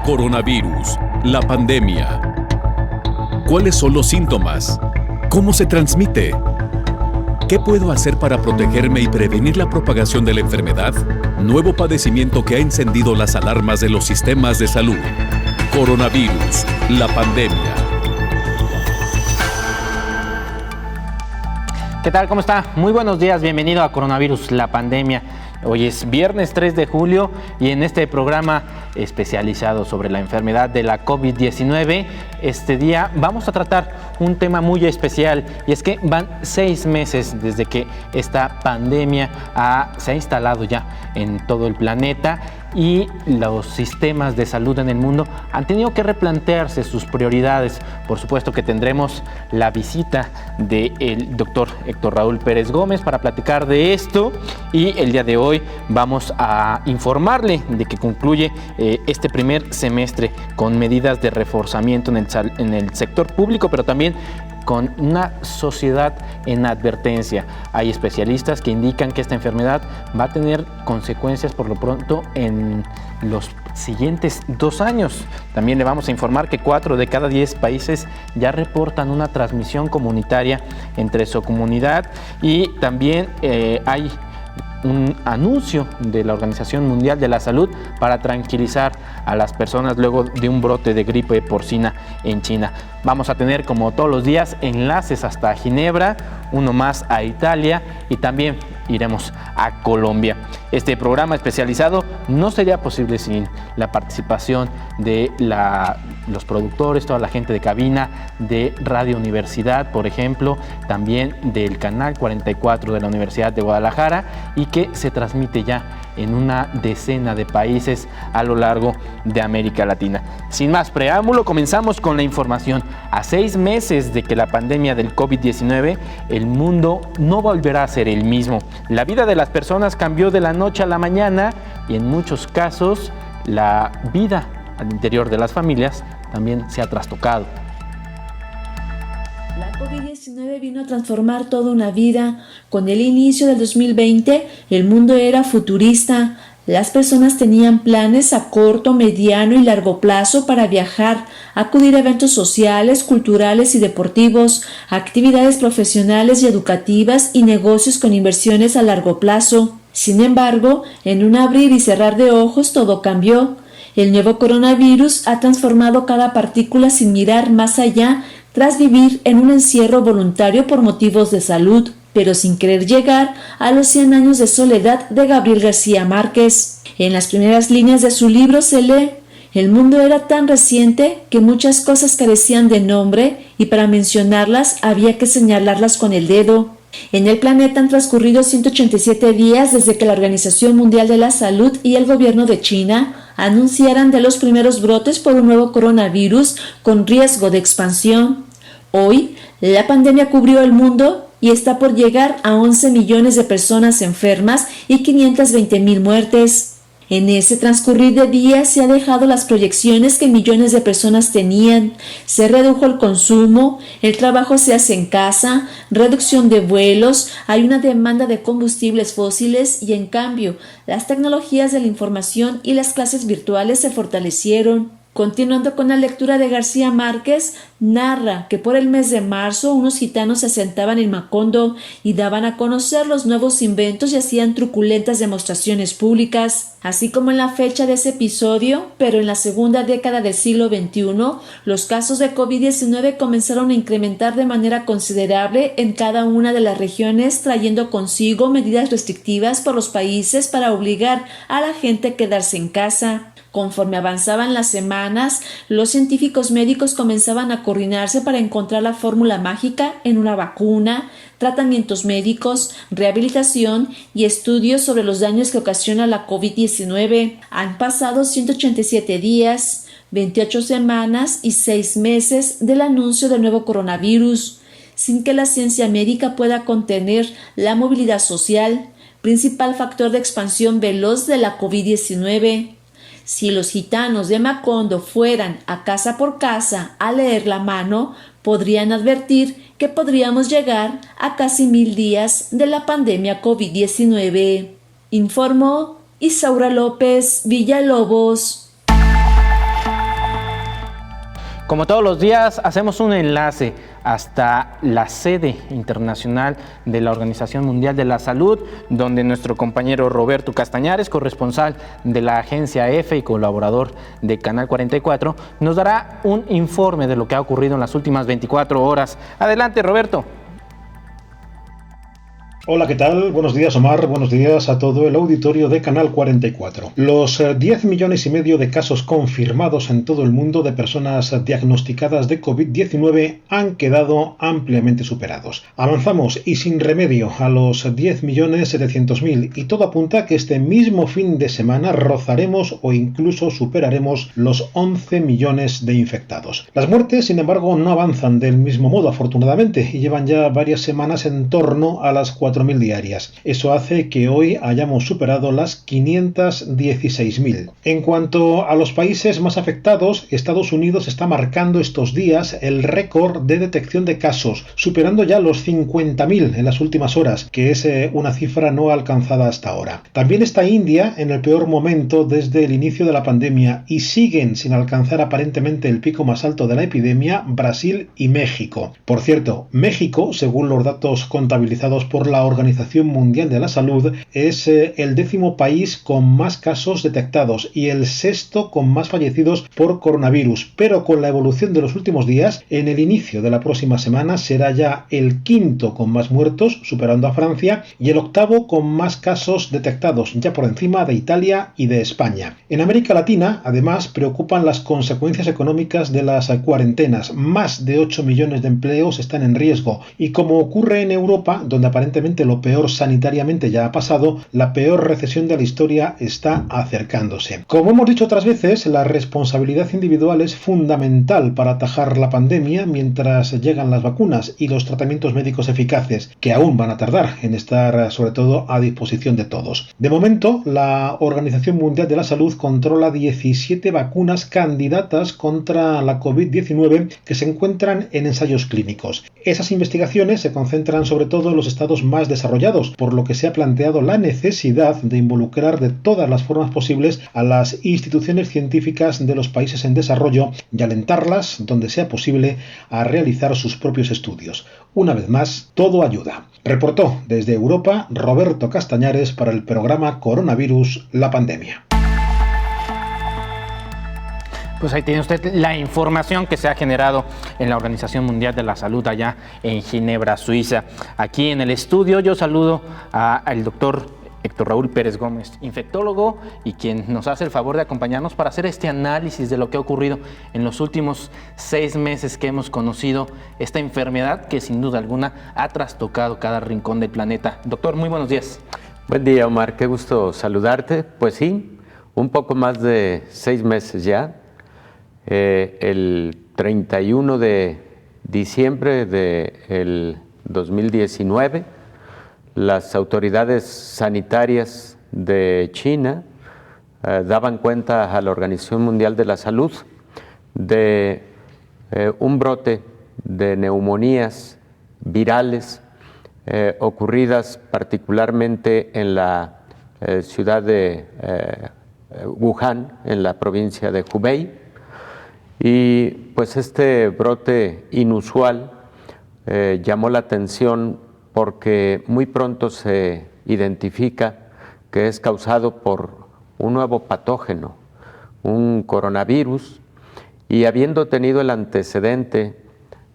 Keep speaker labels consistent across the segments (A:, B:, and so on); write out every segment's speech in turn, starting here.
A: Coronavirus, la pandemia. ¿Cuáles son los síntomas? ¿Cómo se transmite? ¿Qué puedo hacer para protegerme y prevenir la propagación de la enfermedad? Nuevo padecimiento que ha encendido las alarmas de los sistemas de salud. Coronavirus, la pandemia.
B: ¿Qué tal? ¿Cómo está? Muy buenos días, bienvenido a Coronavirus, la pandemia. Hoy es viernes 3 de julio y en este programa especializado sobre la enfermedad de la COVID-19, este día vamos a tratar un tema muy especial, y es que van 6 meses desde que esta pandemia se ha instalado ya en todo el planeta, y los sistemas de salud en el mundo han tenido que replantearse sus prioridades. Por supuesto que tendremos la visita del doctor Héctor Raúl Pérez Gómez para platicar de esto, y el día de hoy vamos a informarle de que concluye este primer semestre con medidas de reforzamiento en el sector público, pero también con una sociedad en advertencia. Hay especialistas que indican que esta enfermedad va a tener consecuencias por lo pronto en los siguientes 2 años. También le vamos a informar que 4 de cada 10 países ya reportan una transmisión comunitaria entre su comunidad, y también hay un anuncio de la Organización Mundial de la Salud para tranquilizar a las personas luego de un brote de gripe porcina en China. Vamos a tener, como todos los días, enlaces hasta Ginebra, uno más a Italia, y también iremos a Colombia. Este programa especializado no sería posible sin la participación de los productores, toda la gente de cabina de Radio Universidad, por ejemplo, también del canal 44 de la Universidad de Guadalajara, y que se transmite ya en una decena de países a lo largo de América Latina. Sin más preámbulo, comenzamos con la información. A 6 meses de que la pandemia del COVID-19, el mundo no volverá a ser el mismo. La vida de las personas cambió de la noche a la mañana, y en muchos casos la vida al interior de las familias también se ha trastocado.
C: La COVID-19 vino a transformar toda una vida. Con el inicio del 2020, el mundo era futurista. Las personas tenían planes a corto, mediano y largo plazo para viajar, acudir a eventos sociales, culturales y deportivos, actividades profesionales y educativas y negocios con inversiones a largo plazo. Sin embargo, en un abrir y cerrar de ojos todo cambió. El nuevo coronavirus ha transformado cada partícula sin mirar más allá, tras vivir en un encierro voluntario por motivos de salud, pero sin querer llegar a los 100 años de soledad de Gabriel García Márquez. En las primeras líneas de su libro se lee: el mundo era tan reciente que muchas cosas carecían de nombre, y para mencionarlas había que señalarlas con el dedo. En el planeta han transcurrido 187 días desde que la Organización Mundial de la Salud y el gobierno de China anunciaran de los primeros brotes por un nuevo coronavirus con riesgo de expansión. Hoy, la pandemia cubrió el mundo y está por llegar a 11 millones de personas enfermas y 520,000 muertes. En ese transcurrir de días se han dejado las proyecciones que millones de personas tenían. Se redujo el consumo, el trabajo se hace en casa, reducción de vuelos, hay una demanda de combustibles fósiles, y en cambio, las tecnologías de la información y las clases virtuales se fortalecieron. Continuando con la lectura de García Márquez, narra que por el mes de marzo unos gitanos se asentaban en Macondo y daban a conocer los nuevos inventos y hacían truculentas demostraciones públicas. Así como en la fecha de ese episodio, pero en la segunda década del siglo XXI, los casos de COVID-19 comenzaron a incrementar de manera considerable en cada una de las regiones, trayendo consigo medidas restrictivas por los países para obligar a la gente a quedarse en casa. Conforme avanzaban las semanas, los científicos médicos comenzaban a coordinarse para encontrar la fórmula mágica en una vacuna, tratamientos médicos, rehabilitación y estudios sobre los daños que ocasiona la COVID-19. Han pasado 187 días, 28 semanas y 6 meses del anuncio del nuevo coronavirus, sin que la ciencia médica pueda contener la movilidad social, principal factor de expansión veloz de la COVID-19. Si los gitanos de Macondo fueran a casa por casa a leer la mano, podrían advertir que podríamos llegar a casi 1000 días de la pandemia COVID-19. Informó Isaura López Villalobos.
B: Como todos los días, hacemos un enlace hasta la sede internacional de la Organización Mundial de la Salud, donde nuestro compañero Roberto Castañares, corresponsal de la agencia EFE y colaborador de Canal 44, nos dará un informe de lo que ha ocurrido en las últimas 24 horas. Adelante, Roberto.
D: Hola, ¿qué tal? Buenos días, Omar. Buenos días a todo el auditorio de Canal 44. Los 10,5 millones de casos confirmados en todo el mundo de personas diagnosticadas de COVID-19 han quedado ampliamente superados. Avanzamos y sin remedio a los 10.700.000 y todo apunta a que este mismo fin de semana rozaremos o incluso superaremos los 11 millones de infectados. Las muertes, sin embargo, no avanzan del mismo modo, afortunadamente, y llevan ya varias semanas en torno a las 4.000 diarias. Eso hace que hoy hayamos superado las 516.000. En cuanto a los países más afectados, Estados Unidos está marcando estos días el récord de detección de casos, superando ya los 50.000 en las últimas horas, que es una cifra no alcanzada hasta ahora. También está India en el peor momento desde el inicio de la pandemia y siguen sin alcanzar aparentemente el pico más alto de la epidemia Brasil y México. Por cierto, México, según los datos contabilizados por la Organización Mundial de la Salud, es el 10º país con más casos detectados y el 6º con más fallecidos por coronavirus, pero con la evolución de los últimos días, en el inicio de la próxima semana será ya el 5º con más muertos, superando a Francia, y el 8º con más casos detectados, ya por encima de Italia y de España. En América Latina, además, preocupan las consecuencias económicas de las cuarentenas. Más de 8 millones de empleos están en riesgo y, como ocurre en Europa, donde aparentemente lo peor sanitariamente ya ha pasado, la peor recesión de la historia está acercándose. Como hemos dicho otras veces, la responsabilidad individual es fundamental para atajar la pandemia mientras llegan las vacunas y los tratamientos médicos eficaces, que aún van a tardar en estar sobre todo a disposición de todos. De momento, la Organización Mundial de la Salud controla 17 vacunas candidatas contra la COVID-19 que se encuentran en ensayos clínicos. Esas investigaciones se concentran sobre todo en los estados más desarrollados, por lo que se ha planteado la necesidad de involucrar de todas las formas posibles a las instituciones científicas de los países en desarrollo y alentarlas, donde sea posible, a realizar sus propios estudios. Una vez más, todo ayuda. Reportó desde Europa Roberto Castañares para el programa Coronavirus, la pandemia.
B: Pues ahí tiene usted la información que se ha generado en la Organización Mundial de la Salud allá en Ginebra, Suiza. Aquí en el estudio yo saludo al doctor Héctor Raúl Pérez Gómez, infectólogo, y quien nos hace el favor de acompañarnos para hacer este análisis de lo que ha ocurrido en los últimos 6 meses que hemos conocido esta enfermedad que sin duda alguna ha trastocado cada rincón del planeta. Doctor, muy buenos días.
E: Buen día, Omar, qué gusto saludarte. Pues sí, un poco más de 6 meses ya. El 31 de diciembre del 2019, las autoridades sanitarias de China daban cuenta a la Organización Mundial de la Salud de un brote de neumonías virales ocurridas particularmente en la ciudad de Wuhan, en la provincia de Hubei. Y pues este brote inusual llamó la atención porque muy pronto se identifica que es causado por un nuevo patógeno, un coronavirus, y habiendo tenido el antecedente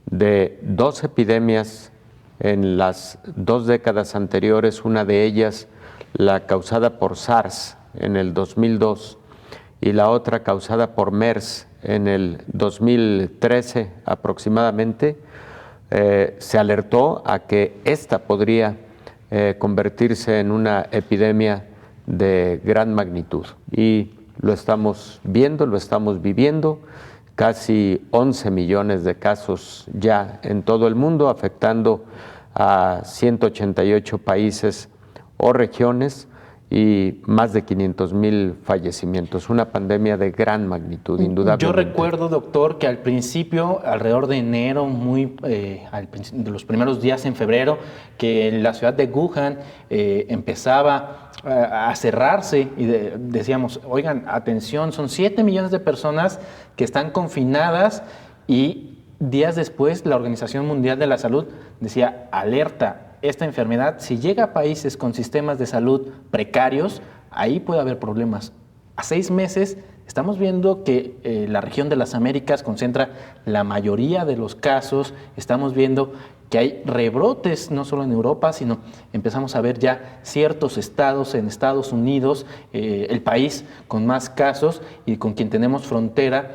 E: de 2 epidemias en las 2 décadas anteriores, una de ellas la causada por SARS en el 2002 y la otra causada por MERS en el 2013 aproximadamente, se alertó a que esta podría convertirse en una epidemia de gran magnitud. Y lo estamos viendo, lo estamos viviendo, casi 11 millones de casos ya en todo el mundo, afectando a 188 países o regiones, y más de 500,000 fallecimientos, una pandemia de gran magnitud, indudablemente.
B: Yo recuerdo, doctor, que al principio, alrededor de enero, de los primeros días en febrero, que la ciudad de Wuhan empezaba a cerrarse y decíamos, oigan, atención, son 7 millones de personas que están confinadas y días después la Organización Mundial de la Salud decía, alerta, esta enfermedad, si llega a países con sistemas de salud precarios, ahí puede haber problemas. A 6 meses estamos viendo que la región de las Américas concentra la mayoría de los casos, estamos viendo que hay rebrotes no solo en Europa, sino empezamos a ver ya ciertos estados en Estados Unidos, el país con más casos y con quien tenemos frontera.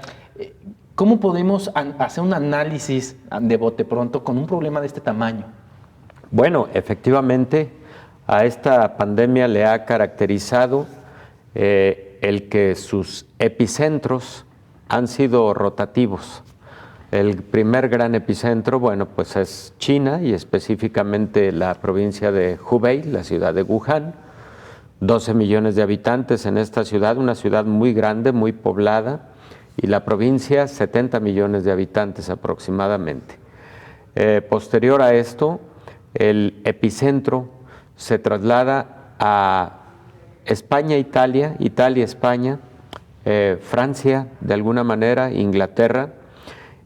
B: ¿Cómo podemos hacer un análisis de bote pronto con un problema de este tamaño?
E: Bueno, efectivamente, a esta pandemia le ha caracterizado el que sus epicentros han sido rotativos. El primer gran epicentro, bueno, pues es China y específicamente la provincia de Hubei, la ciudad de Wuhan. 12 millones de habitantes en esta ciudad, una ciudad muy grande, muy poblada, y la provincia 70 millones de habitantes aproximadamente. Posterior a esto, el epicentro se traslada a España, Italia, España, Francia, de alguna manera, Inglaterra.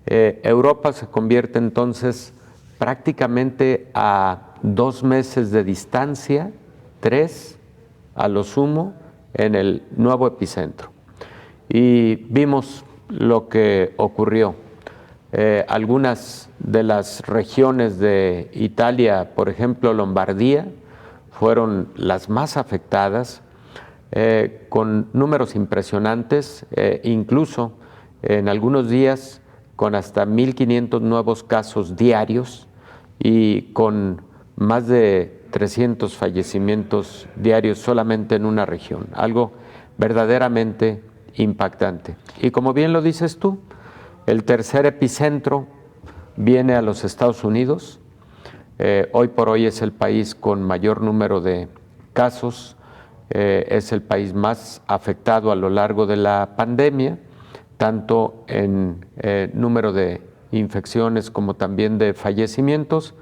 E: Europa se convierte entonces prácticamente a 2 meses de distancia, 3 a lo sumo, en el nuevo epicentro. Y vimos lo que ocurrió. Algunas de las regiones de Italia, por ejemplo Lombardía, fueron las más afectadas, con números impresionantes, incluso en algunos días con hasta 1.500 nuevos casos diarios y con más de 300 fallecimientos diarios solamente en una región, algo verdaderamente impactante. Y como bien lo dices tú, el tercer epicentro viene a los Estados Unidos. Hoy por hoy es el país con mayor número de casos, es el país más afectado a lo largo de la pandemia, tanto en número de infecciones como también de fallecimientos,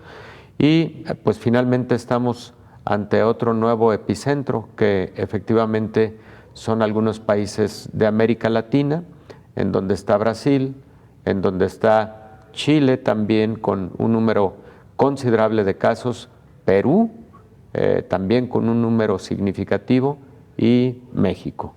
E: y pues finalmente estamos ante otro nuevo epicentro que efectivamente son algunos países de América Latina, en donde está Brasil, en donde está Chile también con un número considerable de casos, Perú también con un número significativo y México.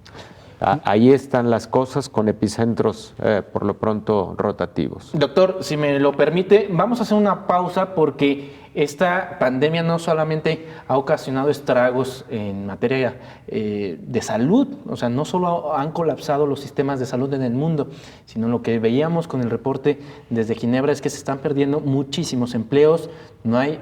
E: Ahí están las cosas con epicentros por lo pronto rotativos.
B: Doctor, si me lo permite, vamos a hacer una pausa porque esta pandemia no solamente ha ocasionado estragos en materia de salud, o sea, no solo han colapsado los sistemas de salud en el mundo, sino lo que veíamos con el reporte desde Ginebra es que se están perdiendo muchísimos empleos, no hay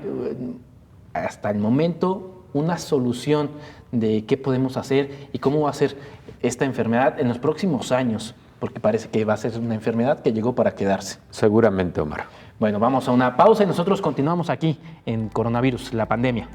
B: hasta el momento una solución de qué podemos hacer y cómo va a ser esta enfermedad en los próximos años, porque parece que va a ser una enfermedad que llegó para quedarse.
E: Seguramente, Omar.
B: Bueno, vamos a una pausa y nosotros continuamos aquí en Coronavirus, la pandemia.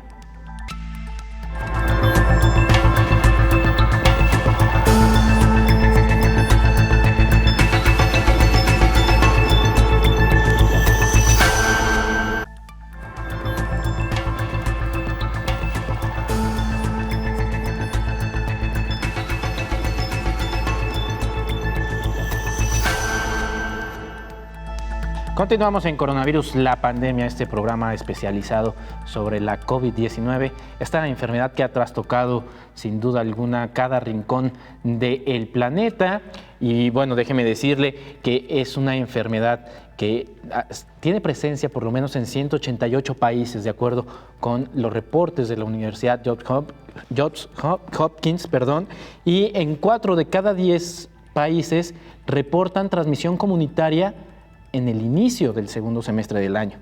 B: Continuamos en Coronavirus, la pandemia, este programa especializado sobre la COVID-19, esta enfermedad que ha trastocado sin duda alguna cada rincón del planeta. Y bueno, déjeme decirle que es una enfermedad que tiene presencia por lo menos en 188 países, de acuerdo con los reportes de la Universidad Johns Hopkins, y en 4 de cada 10 países reportan transmisión comunitaria en el inicio del segundo semestre del año.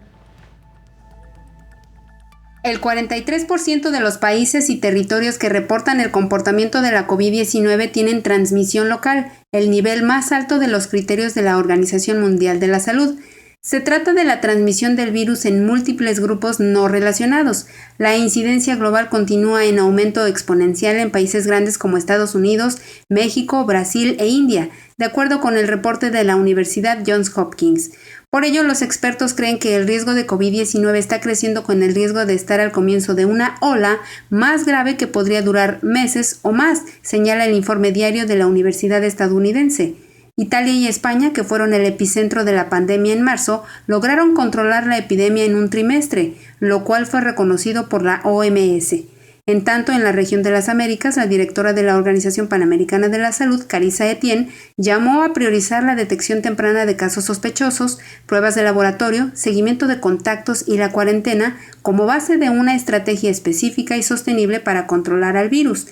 F: El 43% de los países y territorios que reportan el comportamiento de la COVID-19 tienen transmisión local, el nivel más alto de los criterios de la Organización Mundial de la Salud. Se trata de la transmisión del virus en múltiples grupos no relacionados. La incidencia global continúa en aumento exponencial en países grandes como Estados Unidos, México, Brasil e India, de acuerdo con el reporte de la Universidad Johns Hopkins. Por ello, los expertos creen que el riesgo de COVID-19 está creciendo con el riesgo de estar al comienzo de una ola más grave que podría durar meses o más, señala el informe diario de la Universidad estadounidense. Italia y España, que fueron el epicentro de la pandemia en marzo, lograron controlar la epidemia en un trimestre, lo cual fue reconocido por la OMS. En tanto, en la región de las Américas, la directora de la Organización Panamericana de la Salud, Carissa Etienne, llamó a priorizar la detección temprana de casos sospechosos, pruebas de laboratorio, seguimiento de contactos y la cuarentena como base de una estrategia específica y sostenible para controlar al virus.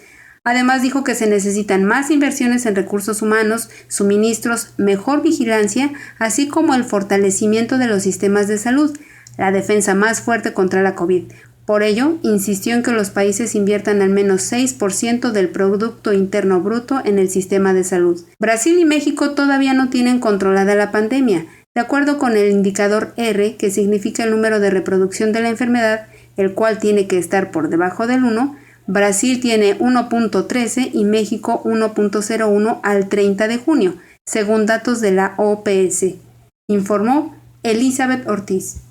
F: Además, dijo que se necesitan más inversiones en recursos humanos, suministros, mejor vigilancia, así como el fortalecimiento de los sistemas de salud, la defensa más fuerte contra la COVID. Por ello, insistió en que los países inviertan al menos 6% del Producto Interno Bruto en el sistema de salud. Brasil y México todavía no tienen controlada la pandemia. De acuerdo con el indicador R, que significa el número de reproducción de la enfermedad, el cual tiene que estar por debajo del 1, Brasil tiene 1.13 y México 1.01 al 30 de junio, según datos de la OPS, informó Elizabeth Ortiz.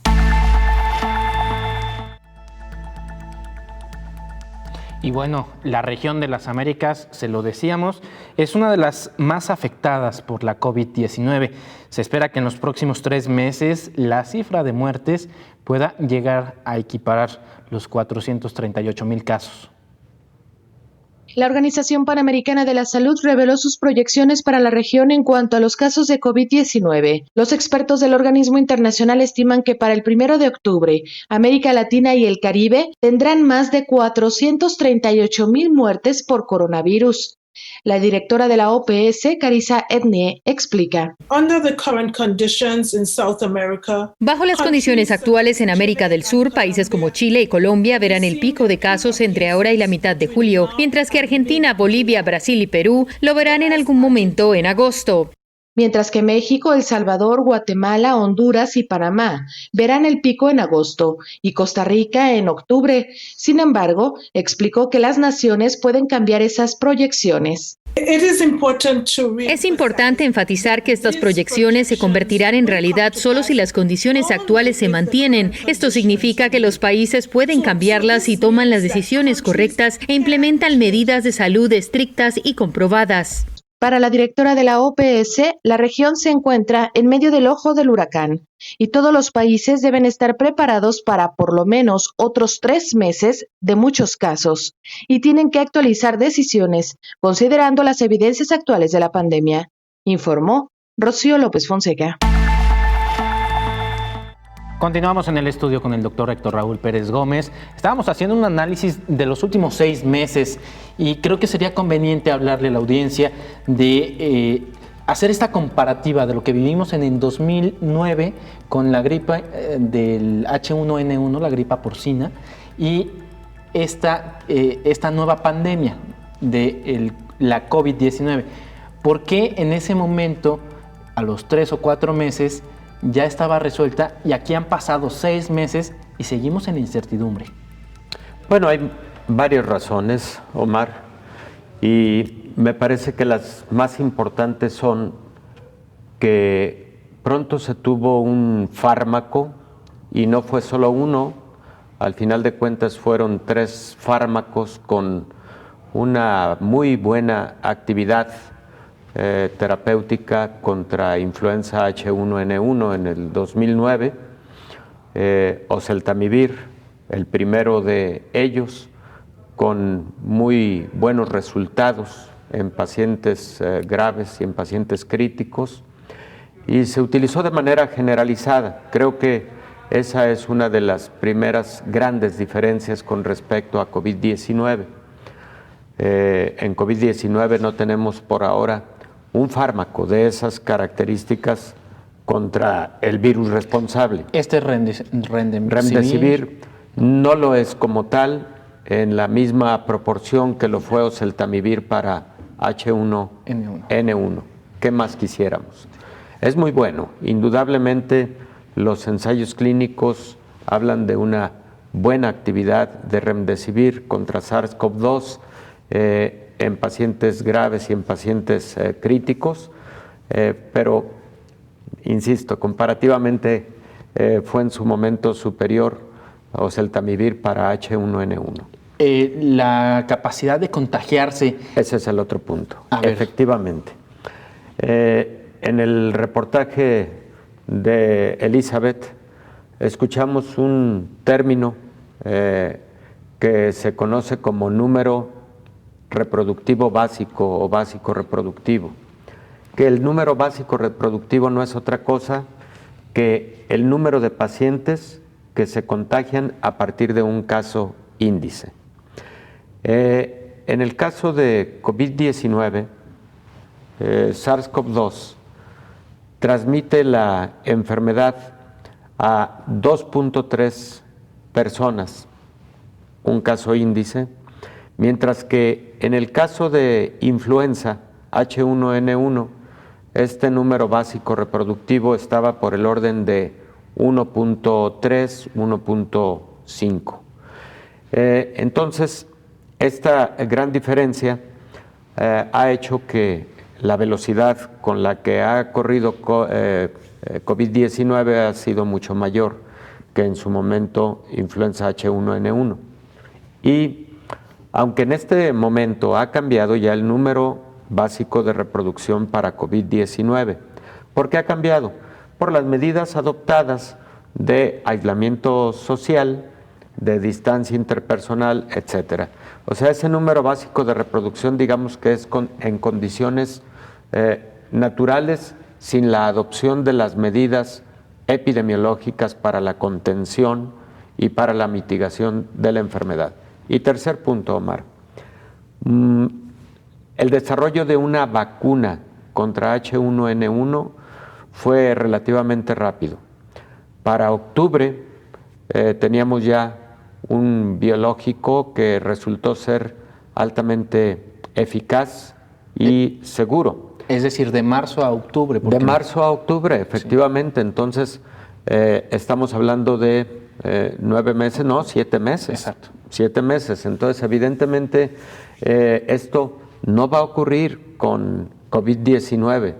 B: Y bueno, la región de las Américas, se lo decíamos, es una de las más afectadas por la COVID-19. Se espera que en los próximos 3 meses la cifra de muertes pueda llegar a equiparar los 438,000 casos.
G: La Organización Panamericana de la Salud reveló sus proyecciones para la región en cuanto a los casos de COVID-19. Los expertos del organismo internacional estiman que para el 1 de octubre, América Latina y el Caribe tendrán más de 438,000 muertes por coronavirus. La directora de la OPS, Carissa Etienne, explica.
H: Bajo las condiciones actuales en América del Sur, países como Chile y Colombia verán el pico de casos entre ahora y la mitad de julio, mientras que Argentina, Bolivia, Brasil y Perú lo verán en algún momento en agosto.
G: Mientras que México, El Salvador, Guatemala, Honduras y Panamá verán el pico en agosto y Costa Rica en octubre. Sin embargo, explicó que las naciones pueden cambiar esas proyecciones.
H: Es importante enfatizar que estas proyecciones se convertirán en realidad solo si las condiciones actuales se mantienen. Esto significa que los países pueden cambiarlas si toman las decisiones correctas e implementan medidas de salud estrictas y comprobadas.
G: Para la directora de la OPS, la región se encuentra en medio del ojo del huracán y todos los países deben estar preparados para por lo menos otros 3 meses de muchos casos y tienen que actualizar decisiones considerando las evidencias actuales de la pandemia, informó Rocío López Fonseca.
B: Continuamos en el estudio con el doctor Héctor Raúl Pérez Gómez. Estábamos haciendo un análisis de los últimos 6 meses y creo que sería conveniente hablarle a la audiencia de hacer esta comparativa de lo que vivimos en el 2009 con la gripe del H1N1, la gripa porcina, y esta nueva pandemia de la COVID-19. ¿Por qué en ese momento, a los 3 o 4 meses, ya estaba resuelta y aquí han pasado 6 meses y seguimos en incertidumbre?
E: Bueno, hay varias razones, Omar, y me parece que las más importantes son que pronto se tuvo un fármaco y no fue solo uno, al final de cuentas fueron 3 fármacos con una muy buena actividad terapéutica contra influenza H1N1 en el 2009, oseltamivir, el primero de ellos, con muy buenos resultados en pacientes graves y en pacientes críticos, y se utilizó de manera generalizada. Creo que esa es una de las primeras grandes diferencias con respecto a COVID-19. En COVID-19 no tenemos por ahora un fármaco de esas características contra el virus responsable.
B: Este
E: Remdesivir no lo es como tal en la misma proporción que lo fue oseltamivir para H1N1. ¿Qué más quisiéramos? Es muy bueno. Indudablemente los ensayos clínicos hablan de una buena actividad de remdesivir contra SARS-CoV-2 en pacientes graves y en pacientes críticos, pero, insisto, comparativamente fue en su momento superior a oseltamivir para H1N1.
B: La capacidad de contagiarse.
E: Ese es el otro punto, efectivamente. En el reportaje de Elizabeth escuchamos un término que se conoce como número reproductivo básico o básico reproductivo, que el número básico reproductivo no es otra cosa que el número de pacientes que se contagian a partir de un caso índice. En el caso de COVID-19, SARS-CoV-2 transmite la enfermedad a 2.3 personas, un caso índice, mientras que en el caso de influenza H1N1, este número básico reproductivo estaba por el orden de 1.3, 1.5. Entonces, esta gran diferencia ha hecho que la velocidad con la que ha corrido COVID-19 ha sido mucho mayor que en su momento influenza H1N1. Y aunque en este momento ha cambiado ya el número básico de reproducción para COVID-19, ¿por qué ha cambiado? Por las medidas adoptadas de aislamiento social, de distancia interpersonal, etcétera. O sea, ese número básico de reproducción, digamos que es en condiciones naturales, sin la adopción de las medidas epidemiológicas para la contención y para la mitigación de la enfermedad. Y tercer punto, Omar, el desarrollo de una vacuna contra H1N1 fue relativamente rápido. Para octubre teníamos ya un biológico que resultó ser altamente eficaz y seguro.
B: Es decir, de marzo a octubre.
E: De marzo a octubre, efectivamente. Sí. Entonces, estamos hablando de 9 meses, no, 7 meses.
B: Exacto.
E: 7 meses. Entonces, evidentemente, esto no va a ocurrir con COVID-19.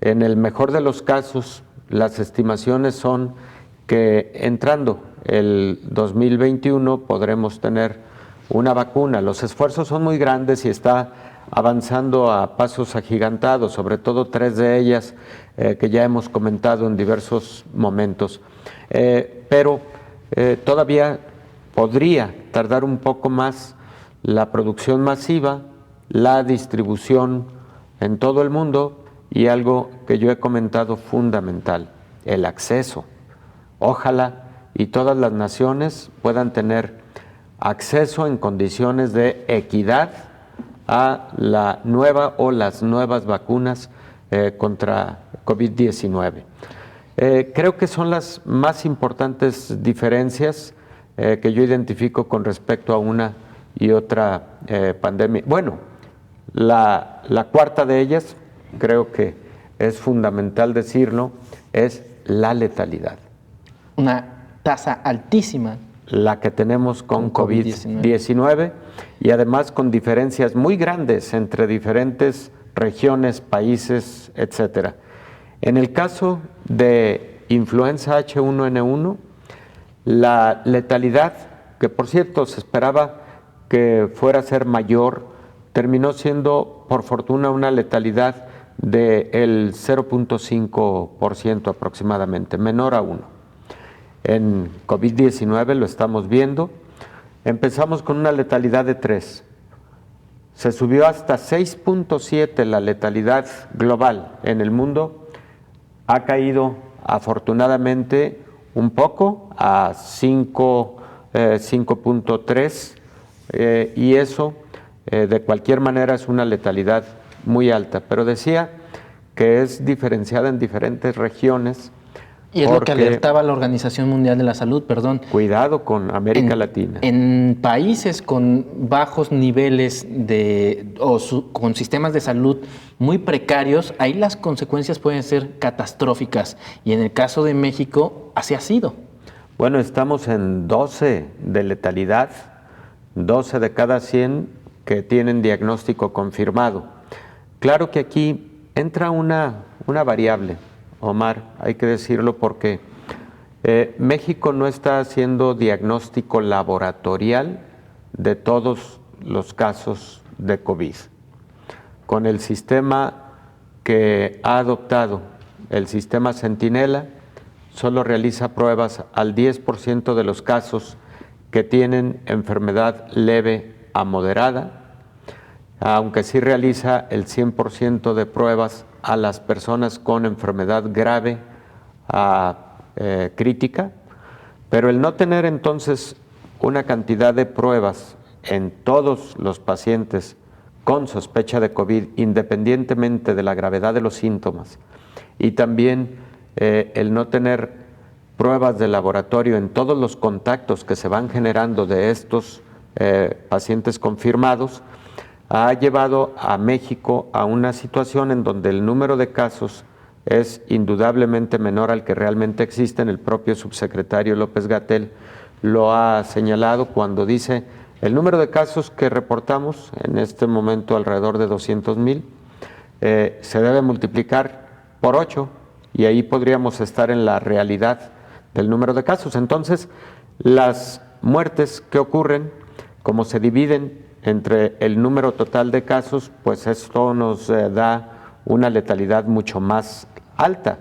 E: En el mejor de los casos, las estimaciones son que entrando el 2021 podremos tener una vacuna. Los esfuerzos son muy grandes y está avanzando a pasos agigantados, sobre todo 3 de ellas que ya hemos comentado en diversos momentos. Pero todavía podría tardar un poco más la producción masiva, la distribución en todo el mundo y algo que yo he comentado fundamental, el acceso. Ojalá y todas las naciones puedan tener acceso en condiciones de equidad a la nueva o las nuevas vacunas contra COVID-19. Creo que son las más importantes diferencias que yo identifico con respecto a una y otra pandemia. Bueno, la cuarta de ellas, creo que es fundamental decirlo, es la letalidad.
B: Una tasa altísima.
E: La que tenemos con COVID-19 y además con diferencias muy grandes entre diferentes regiones, países, etcétera. En el caso de influenza H1N1, la letalidad, que por cierto se esperaba que fuera a ser mayor, terminó siendo por fortuna una letalidad del 0.5% aproximadamente, menor a 1. En COVID-19 lo estamos viendo. Empezamos con una letalidad de 3. Se subió hasta 6.7 la letalidad global en el mundo. Ha caído afortunadamente un poco a 5.3 y eso de cualquier manera es una letalidad muy alta. Pero decía que es diferenciada en diferentes regiones.
B: Y es lo que alertaba la Organización Mundial de la Salud, perdón.
E: Cuidado con América Latina.
B: En países con bajos niveles con sistemas de salud muy precarios, ahí las consecuencias pueden ser catastróficas. Y en el caso de México, así ha sido.
E: Bueno, estamos en 12 de letalidad, 12 de cada 100 que tienen diagnóstico confirmado. Claro que aquí entra una variable. Omar, hay que decirlo porque México no está haciendo diagnóstico laboratorial de todos los casos de COVID. Con el sistema que ha adoptado el sistema Centinela solo realiza pruebas al 10% de los casos que tienen enfermedad leve a moderada, aunque sí realiza el 100% de pruebas a las personas con enfermedad grave a crítica, pero el no tener entonces una cantidad de pruebas en todos los pacientes con sospecha de COVID, independientemente de la gravedad de los síntomas, y también el no tener pruebas de laboratorio en todos los contactos que se van generando de estos pacientes confirmados, ha llevado a México a una situación en donde el número de casos es indudablemente menor al que realmente existe. El propio subsecretario López-Gatell lo ha señalado cuando dice el número de casos que reportamos en este momento alrededor de 200,000 se debe multiplicar por 8 y ahí podríamos estar en la realidad del número de casos. Entonces, las muertes que ocurren, como se dividen entre el número total de casos, pues esto nos da una letalidad mucho más alta,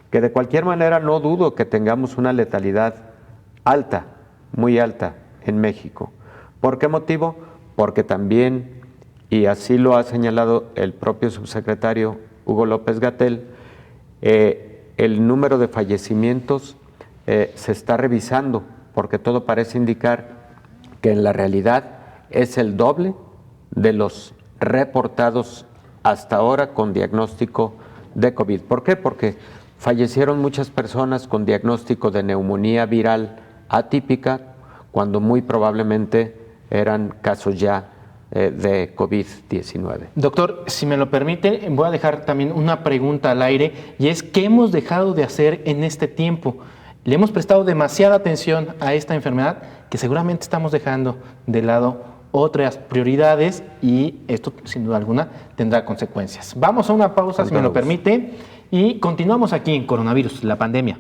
E: que de cualquier manera no dudo que tengamos una letalidad alta, muy alta en México. ¿Por qué motivo? Porque también, y así lo ha señalado el propio subsecretario Hugo López-Gatell, el número de fallecimientos se está revisando, porque todo parece indicar que en la realidad es el doble de los reportados hasta ahora con diagnóstico de COVID. ¿Por qué? Porque fallecieron muchas personas con diagnóstico de neumonía viral atípica, cuando muy probablemente eran casos ya de COVID-19.
B: Doctor, si me lo permite, voy a dejar también una pregunta al aire, y es ¿qué hemos dejado de hacer en este tiempo? Le hemos prestado demasiada atención a esta enfermedad que seguramente estamos dejando de lado otras prioridades y esto sin duda alguna tendrá consecuencias. Vamos a una pausa, si me lo permite, y continuamos aquí en Coronavirus, la pandemia.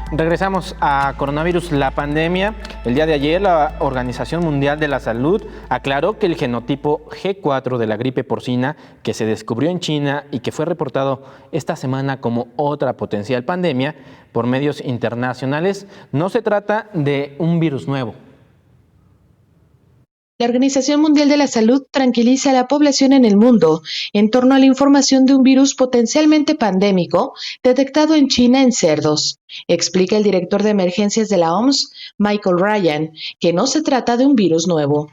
B: Regresamos a Coronavirus, la pandemia. El día de ayer, la Organización Mundial de la Salud aclaró que el genotipo G4 de la gripe porcina, que se descubrió en China y que fue reportado esta semana como otra potencial pandemia por medios internacionales, no se trata de un virus nuevo.
G: La Organización Mundial de la Salud tranquiliza a la población en el mundo en torno a la información de un virus potencialmente pandémico detectado en China en cerdos. Explica el director de emergencias de la OMS, Michael Ryan, que no se trata de un virus nuevo.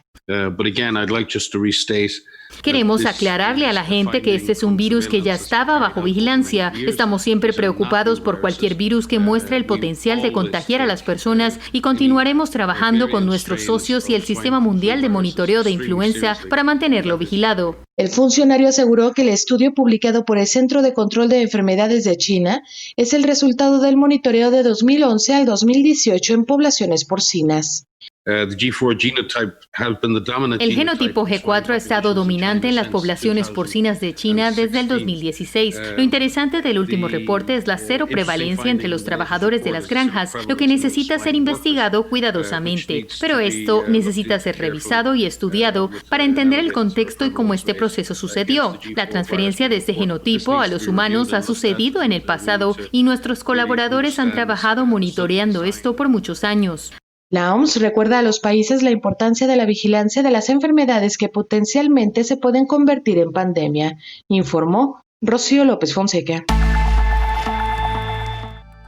H: Queremos aclararle a la gente que este es un virus que ya estaba bajo vigilancia. Estamos siempre preocupados por cualquier virus que muestre el potencial de contagiar a las personas y continuaremos trabajando con nuestros socios y el Sistema Mundial de Monitoreo de Influenza para mantenerlo vigilado.
G: El funcionario aseguró que el estudio publicado por el Centro de Control de Enfermedades de China es el resultado del monitoreo de 2011 al 2018 en poblaciones porcinas.
H: El genotipo G4 ha estado dominante en las poblaciones porcinas de China desde el 2016. Lo interesante del último reporte es la cero prevalencia entre los trabajadores de las granjas, lo que necesita ser investigado cuidadosamente. Pero esto necesita ser revisado y estudiado para entender el contexto y cómo este proceso sucedió. La transferencia de este genotipo a los humanos ha sucedido en el pasado y nuestros colaboradores han trabajado monitoreando esto por muchos años.
G: La OMS recuerda a los países la importancia de la vigilancia de las enfermedades que potencialmente se pueden convertir en pandemia, informó Rocío López Fonseca.
B: En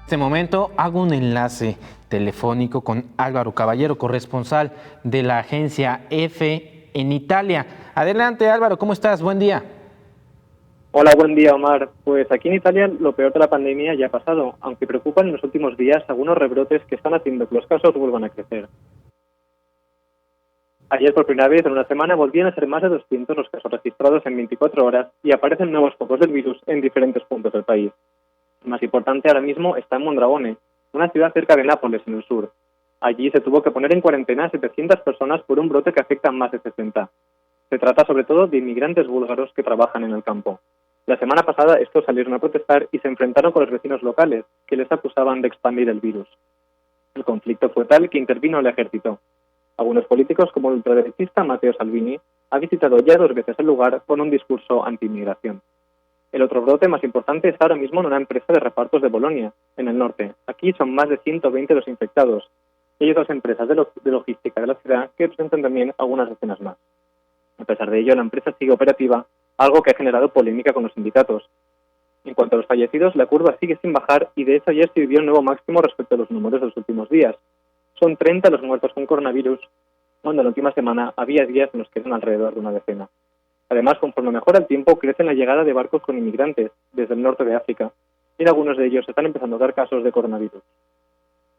B: este momento hago un enlace telefónico con Álvaro Caballero, corresponsal de la agencia EFE en Italia. Adelante, Álvaro, ¿cómo estás? Buen día.
I: Hola, buen día, Omar. Pues aquí en Italia lo peor de la pandemia ya ha pasado, aunque preocupan en los últimos días algunos rebrotes que están haciendo que los casos vuelvan a crecer. Ayer, por primera vez en una semana, volvían a ser más de 200 los casos registrados en 24 horas y aparecen nuevos focos del virus en diferentes puntos del país. El más importante ahora mismo está en Mondragone, una ciudad cerca de Nápoles, en el sur. Allí se tuvo que poner en cuarentena a 700 personas por un brote que afecta a más de 60. Se trata sobre todo de inmigrantes búlgaros que trabajan en el campo. La semana pasada estos salieron a protestar y se enfrentaron con los vecinos locales, que les acusaban de expandir el virus. El conflicto fue tal que intervino el ejército. Algunos políticos, como el ultraderechista Matteo Salvini, ha visitado ya 2 veces el lugar con un discurso anti-inmigración. El otro brote más importante está ahora mismo en una empresa de repartos de Bolonia, en el norte. Aquí son más de 120 los infectados. Y hay 2 empresas de logística de la ciudad que presentan también algunas decenas más. A pesar de ello, la empresa sigue operativa, algo que ha generado polémica con los sindicatos. En cuanto a los fallecidos, la curva sigue sin bajar y de hecho ayer se vivió un nuevo máximo respecto a los números de los últimos días. Son 30 los muertos con coronavirus, cuando en la última semana había días en los que eran alrededor de una decena. Además, conforme mejora el tiempo, crece la llegada de barcos con inmigrantes desde el norte de África, y en algunos de ellos están empezando a dar casos de coronavirus.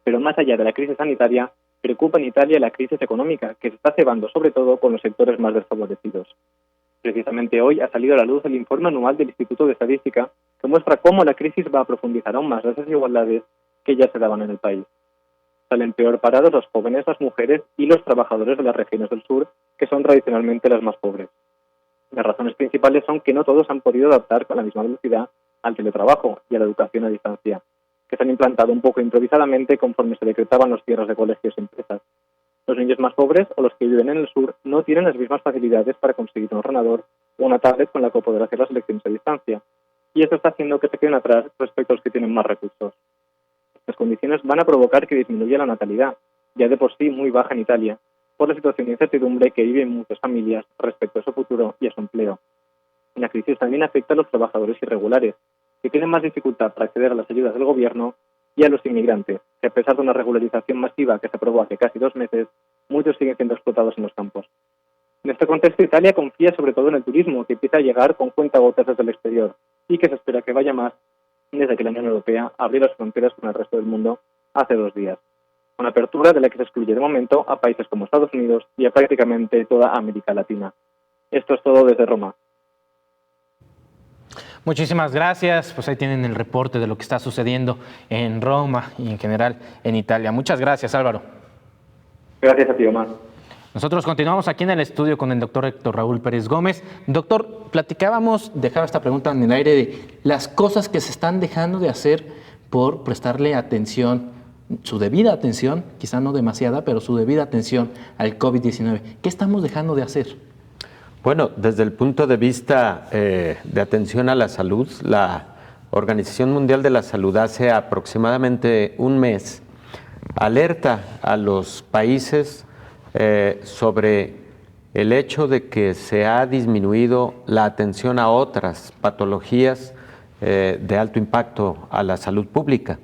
I: Pero más allá de la crisis sanitaria, preocupa en Italia la crisis económica, que se está cebando sobre todo con los sectores más desfavorecidos. Precisamente hoy ha salido a la luz el informe anual del Instituto de Estadística, que muestra cómo la crisis va a profundizar aún más las desigualdades que ya se daban en el país. Salen peor parados los jóvenes, las mujeres y los trabajadores de las regiones del sur, que son tradicionalmente las más pobres. Las razones principales son que no todos han podido adaptar con la misma velocidad al teletrabajo y a la educación a distancia, que se han implantado un poco improvisadamente conforme se decretaban los cierres de colegios y empresas. Los niños más pobres o los que viven en el sur no tienen las mismas facilidades para conseguir un ordenador o una tablet con la que poder hacer las lecciones a distancia, y esto está haciendo que se queden atrás respecto a los que tienen más recursos. Estas condiciones van a provocar que disminuya la natalidad, ya de por sí muy baja en Italia, por la situación de incertidumbre que viven muchas familias respecto a su futuro y a su empleo. La crisis también afecta a los trabajadores irregulares, que tienen más dificultad para acceder a las ayudas del gobierno, y a los inmigrantes, que a pesar de una regularización masiva que se aprobó hace casi 2 meses, muchos siguen siendo explotados en los campos. En este contexto, Italia confía sobre todo en el turismo, que empieza a llegar con cuentagotas desde el exterior, y que se espera que vaya más desde que la Unión Europea abrió las fronteras con el resto del mundo hace 2 días. Una apertura de la que se excluye de momento a países como Estados Unidos y a prácticamente toda América Latina. Esto es todo desde Roma.
B: Muchísimas gracias. Pues ahí tienen el reporte de lo que está sucediendo en Roma y en general en Italia. Muchas gracias, Álvaro.
I: Gracias a ti, Omar.
B: Nosotros continuamos aquí en el estudio con el doctor Héctor Raúl Pérez Gómez. Doctor, platicábamos, dejaba esta pregunta en el aire de las cosas que se están dejando de hacer por prestarle atención, su debida atención, quizá no demasiada, pero su debida atención al COVID-19. ¿Qué estamos dejando de hacer?
E: Bueno, desde el punto de vista de atención a la salud, la Organización Mundial de la Salud hace aproximadamente un mes alerta a los países sobre el hecho de que se ha disminuido la atención a otras patologías de alto impacto a la salud pública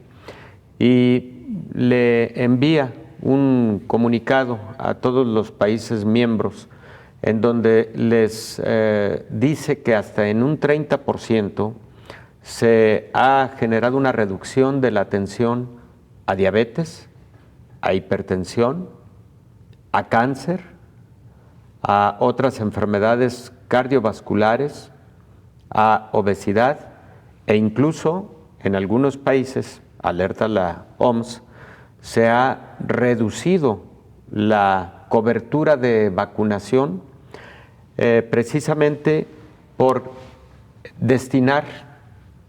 E: y le envía un comunicado a todos los países miembros en donde les dice que hasta en un 30% se ha generado una reducción de la atención a diabetes, a hipertensión, a cáncer, a otras enfermedades cardiovasculares, a obesidad e incluso en algunos países, alerta la OMS, se ha reducido la cobertura de vacunación precisamente por destinar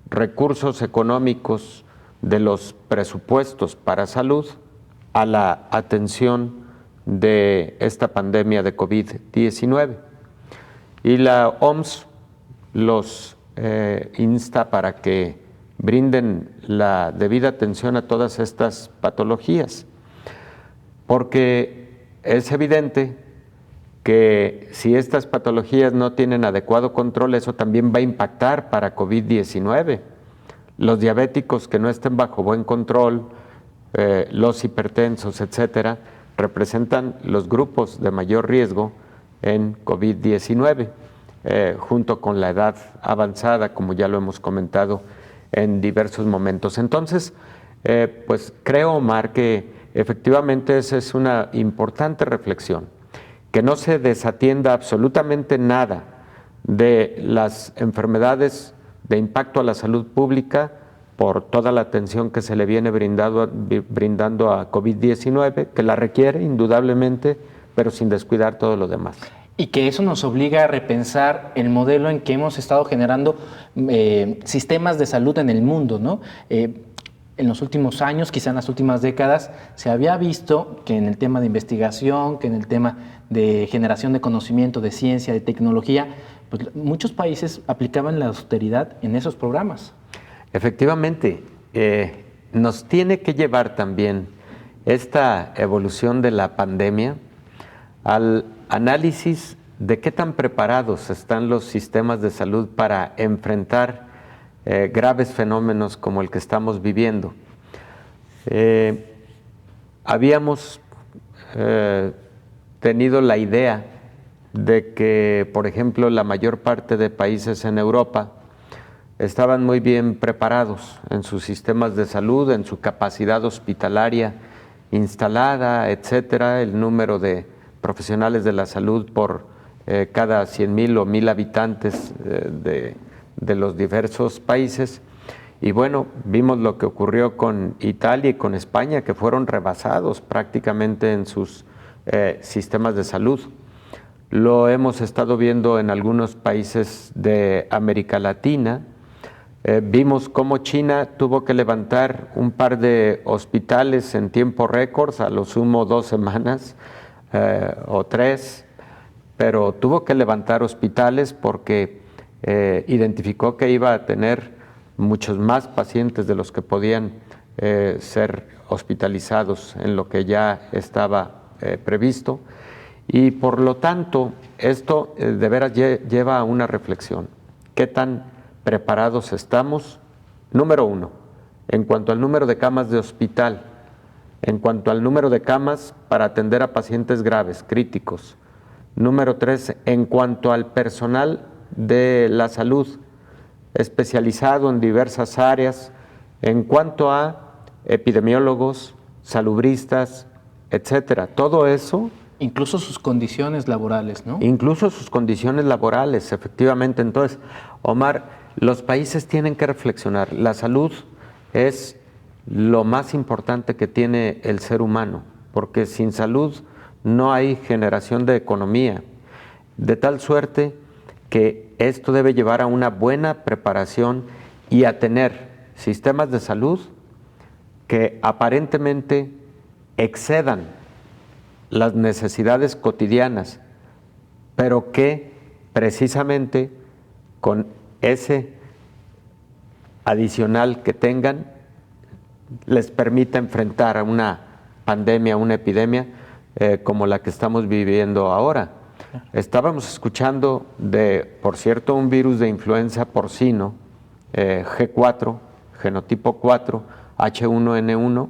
E: recursos económicos de los presupuestos para salud a la atención de esta pandemia de COVID-19. Y la OMS los insta para que brinden la debida atención a todas estas patologías, porque es evidente que si estas patologías no tienen adecuado control, eso también va a impactar para COVID-19. Los diabéticos que no estén bajo buen control, los hipertensos, etcétera, representan los grupos de mayor riesgo en COVID-19, junto con la edad avanzada, como ya lo hemos comentado en diversos momentos. Entonces, pues creo, Omar, que efectivamente esa es una importante reflexión, que no se desatienda absolutamente nada de las enfermedades de impacto a la salud pública por toda la atención que se le viene brindando a COVID-19, que la requiere indudablemente, pero sin descuidar todo lo demás.
B: Y que eso nos obliga a repensar el modelo en que hemos estado generando sistemas de salud en el mundo, ¿no? En los últimos años, quizá en las últimas décadas, se había visto que en el tema de investigación, que en el tema de generación de conocimiento, de ciencia, de tecnología, pues muchos países aplicaban la austeridad en esos programas.
E: Efectivamente, nos tiene que llevar también esta evolución de la pandemia al análisis de qué tan preparados están los sistemas de salud para enfrentar graves fenómenos como el que estamos viviendo. Habíamos tenido la idea de que, por ejemplo, la mayor parte de países en Europa estaban muy bien preparados en sus sistemas de salud, en su capacidad hospitalaria instalada, etcétera, el número de profesionales de la salud por cada 100,000 o 1,000 habitantes de los diversos países. Y bueno, vimos lo que ocurrió con Italia y con España, que fueron rebasados prácticamente en sus sistemas de salud. Lo hemos estado viendo en algunos países de América Latina. Vimos cómo China tuvo que levantar un par de hospitales en tiempo récord, a lo sumo 2 semanas o 3, pero tuvo que levantar hospitales porque identificó que iba a tener muchos más pacientes de los que podían ser hospitalizados en lo que ya estaba previsto. Y por lo tanto, esto de veras lleva a una reflexión. ¿Qué tan preparados estamos? Número 1, en cuanto al número de camas de hospital, en cuanto al número de camas para atender a pacientes graves, críticos. Número 3, en cuanto al personal de la salud especializado en diversas áreas, en cuanto a epidemiólogos, salubristas, etcétera. Todo eso.
B: Incluso sus condiciones laborales, ¿no?
E: Incluso sus condiciones laborales, efectivamente. Entonces, Omar, los países tienen que reflexionar. La salud es lo más importante que tiene el ser humano, porque sin salud no hay generación de economía, de tal suerte que esto debe llevar a una buena preparación y a tener sistemas de salud que aparentemente excedan las necesidades cotidianas, pero que precisamente con ese adicional que tengan les permita enfrentar a una pandemia, una epidemia como la que estamos viviendo ahora. Estábamos escuchando por cierto, un virus de influenza porcino, G4, genotipo 4, H1N1,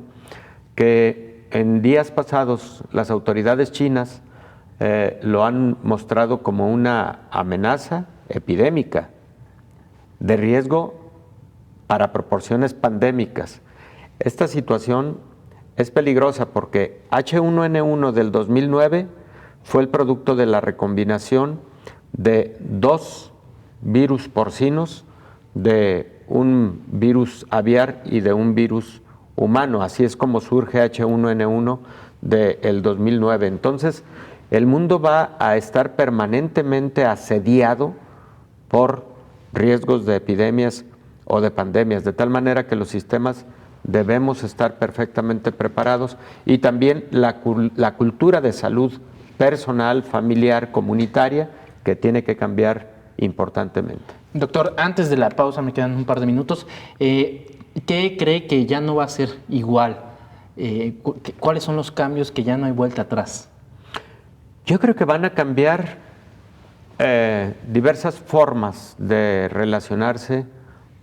E: que en días pasados las autoridades chinas lo han mostrado como una amenaza epidémica de riesgo para proporciones pandémicas. Esta situación es peligrosa porque H1N1 del 2009 fue el producto de la recombinación de 2 virus porcinos, de un virus aviar y de un virus humano. Así es como surge H1N1 del 2009. Entonces, el mundo va a estar permanentemente asediado por riesgos de epidemias o de pandemias, de tal manera que los sistemas debemos estar perfectamente preparados y también la cultura de salud personal, familiar, comunitaria, que tiene que cambiar importantemente.
B: Doctor, antes de la pausa, me quedan un par de minutos, ¿qué cree que ya no va a ser igual? ¿Cuáles son los cambios que ya no hay vuelta atrás?
E: Yo creo que van a cambiar diversas formas de relacionarse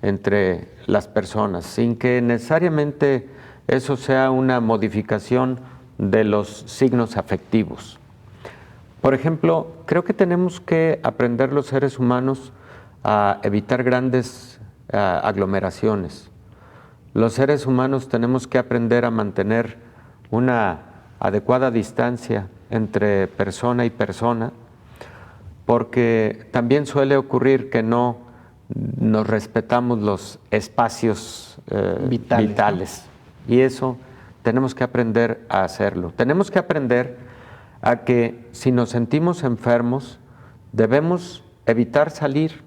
E: entre las personas, sin que necesariamente eso sea una modificación de los signos afectivos. Por ejemplo, creo que tenemos que aprender los seres humanos a evitar grandes aglomeraciones. Los seres humanos tenemos que aprender a mantener una adecuada distancia entre persona y persona, porque también suele ocurrir que no nos respetamos los espacios vitales. Y eso tenemos que aprender a hacerlo. Tenemos que aprender a que si nos sentimos enfermos, debemos evitar salir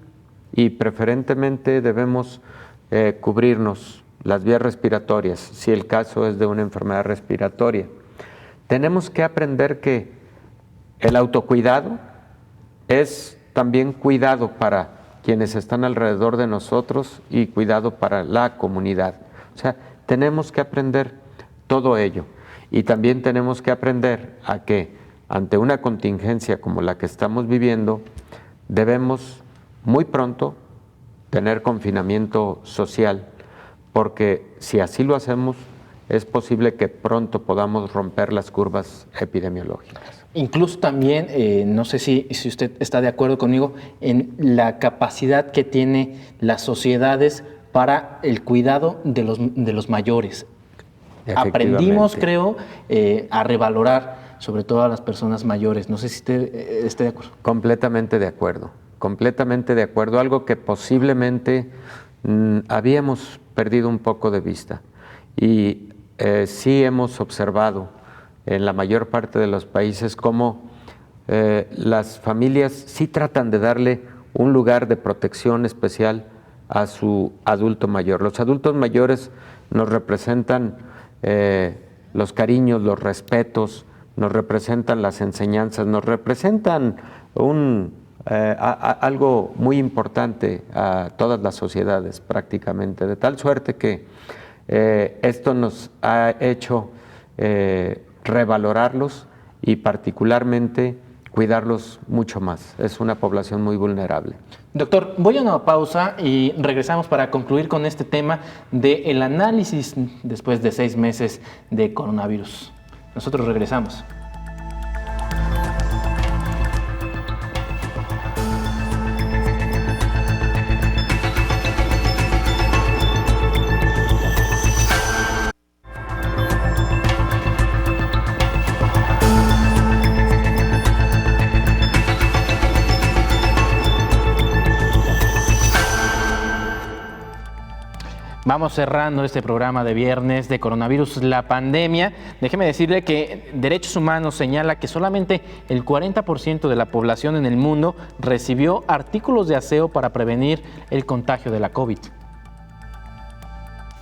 E: y preferentemente debemos cubrirnos las vías respiratorias, si el caso es de una enfermedad respiratoria. Tenemos que aprender que el autocuidado es también cuidado para quienes están alrededor de nosotros y cuidado para la comunidad. O sea, tenemos que aprender todo ello y también tenemos que aprender a que ante una contingencia como la que estamos viviendo, debemos muy pronto tener confinamiento social, porque si así lo hacemos, es posible que pronto podamos romper las curvas epidemiológicas.
B: Incluso también, no sé si usted está de acuerdo conmigo, en la capacidad que tienen las sociedades para el cuidado de los mayores. Aprendimos, creo, a revalorar sobre todo a las personas mayores. No sé si usted esté de acuerdo.
E: Completamente de acuerdo, completamente de acuerdo. Algo que posiblemente habíamos perdido un poco de vista. Y sí hemos observado en la mayor parte de los países cómo las familias sí tratan de darle un lugar de protección especial a su adulto mayor. Los adultos mayores nos representan los cariños, los respetos, nos representan las enseñanzas, nos representan algo muy importante a todas las sociedades prácticamente, de tal suerte que esto nos ha hecho revalorarlos y particularmente cuidarlos mucho más. Es una población muy vulnerable.
B: Doctor, voy a una pausa y regresamos para concluir con este tema del análisis después de 6 meses de coronavirus. Nosotros regresamos. Vamos cerrando este programa de viernes de coronavirus, la pandemia. Déjeme decirle que Derechos Humanos señala que solamente el 40% de la población en el mundo recibió artículos de aseo para prevenir el contagio de la COVID.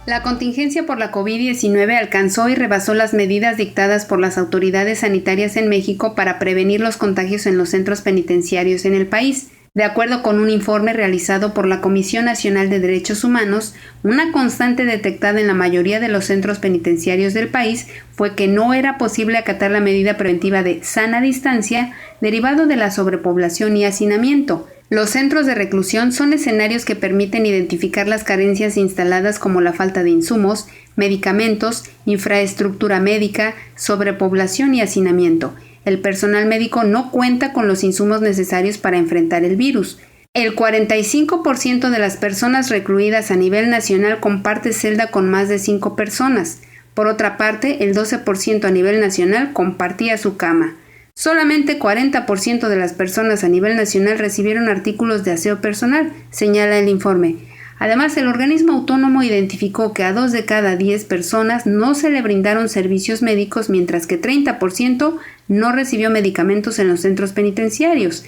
F: La contingencia por la COVID-19 alcanzó y rebasó las medidas dictadas por las autoridades sanitarias en México para prevenir los contagios en los centros penitenciarios en el país. De acuerdo con un informe realizado por la Comisión Nacional de Derechos Humanos, una constante detectada en la mayoría de los centros penitenciarios del país fue que no era posible acatar la medida preventiva de sana distancia derivado de la sobrepoblación y hacinamiento. Los centros de reclusión son escenarios que permiten identificar las carencias instaladas como la falta de insumos, medicamentos, infraestructura médica, sobrepoblación y hacinamiento. El personal médico no cuenta con los insumos necesarios para enfrentar el virus. El 45% de las personas recluidas a nivel nacional comparte celda con más de 5 personas. Por otra parte, el 12% a nivel nacional compartía su cama. Solamente 40% de las personas a nivel nacional recibieron artículos de aseo personal, señala el informe. Además, el organismo autónomo identificó que a 2 de cada 10 personas no se le brindaron servicios médicos, mientras que 30% no recibió medicamentos en los centros penitenciarios.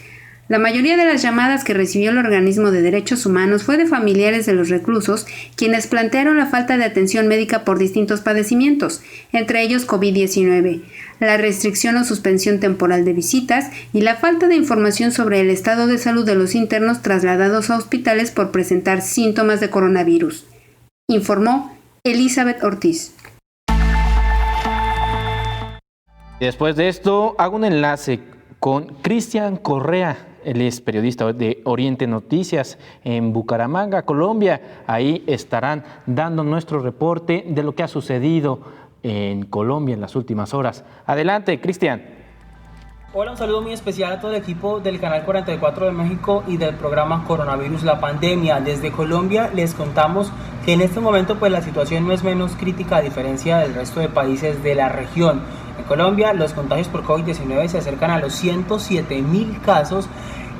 F: La mayoría de las llamadas que recibió el organismo de derechos humanos fue de familiares de los reclusos, quienes plantearon la falta de atención médica por distintos padecimientos, entre ellos COVID-19, la restricción o suspensión temporal de visitas y la falta de información sobre el estado de salud de los internos trasladados a hospitales por presentar síntomas de coronavirus, informó Elizabeth Ortiz.
B: Después de esto, hago un enlace con Cristian Correa. Él es periodista de Oriente Noticias en Bucaramanga, Colombia. Ahí estarán dando nuestro reporte de lo que ha sucedido en Colombia en las últimas horas. Adelante, Cristian.
J: Hola, un saludo muy especial a todo el equipo del Canal 44 de México y del programa Coronavirus, la pandemia. Desde Colombia les contamos que en este momento pues la situación no es menos crítica a diferencia del resto de países de la región. En Colombia, los contagios por COVID-19 se acercan a los 107.000 casos.